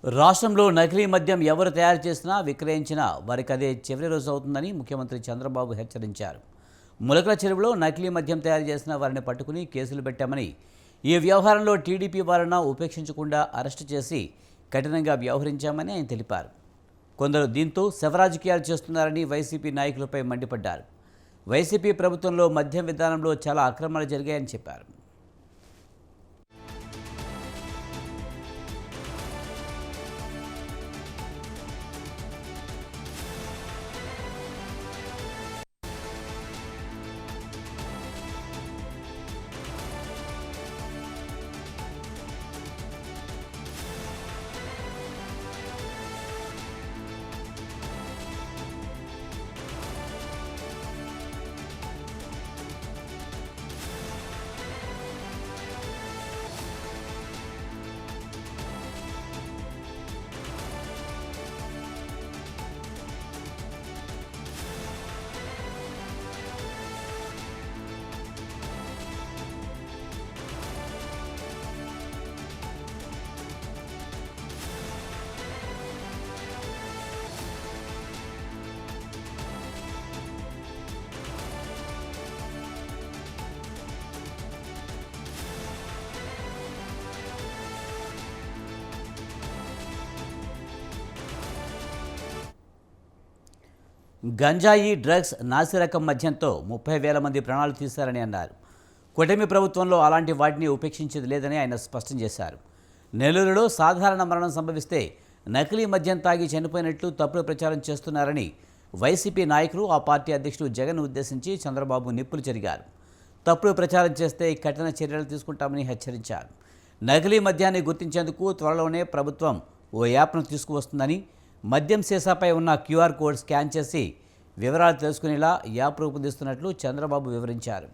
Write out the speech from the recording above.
రాష్ట్రంలో నకిలీ మద్యం ఎవరు తయారు చేసినా విక్రయించినా వారికి అదే చివరి రోజు అవుతుందని ముఖ్యమంత్రి చంద్రబాబు హెచ్చరించారు. ములకల చెరువులో నకిలీ మద్యం తయారు చేసిన వారిని పట్టుకుని కేసులు పెట్టామని, ఈ వ్యవహారంలో టీడీపీ వారిని ఉపేక్షించకుండా అరెస్టు చేసి కఠినంగా వ్యవహరించామని ఆయన తెలిపారు. కొందరు దీంతో శవరాజకీయాలు చేస్తున్నారని వైసీపీ నాయకులపై మండిపడ్డారు. వైసీపీ ప్రభుత్వంలో మద్యం విధానంలో చాలా అక్రమాలు జరిగాయని చెప్పారు. గంజాయి, డ్రగ్స్, నాసిరకం మద్యంతో 30,000 మంది ప్రాణాలు తీశారని అన్నారు. కూటమి ప్రభుత్వంలో అలాంటి వాటిని ఉపేక్షించేది లేదని ఆయన స్పష్టం చేశారు. నెల్లూరులో సాధారణ మరణం సంభవిస్తే నకిలీ మద్యం తాగి చనిపోయినట్లు తప్పుడు ప్రచారం చేస్తున్నారని వైసీపీ నాయకులు, ఆ పార్టీ అధ్యక్షుడు జగన్ ఉద్దేశించి చంద్రబాబు నిప్పులు చెరిగారు. తప్పుడు ప్రచారం చేస్తే కఠిన చర్యలు తీసుకుంటామని హెచ్చరించారు. నకిలీ మద్యాన్ని గుర్తించేందుకు త్వరలోనే ప్రభుత్వం ఓ యాప్ను తీసుకువస్తుందని, మద్యం సీసాపై ఉన్న క్యూఆర్ కోడ్ స్కాన్ చేసి వివరాలు తెలుసుకునేలా యాప్ రూపొందిస్తున్నట్లు చంద్రబాబు వివరించారు.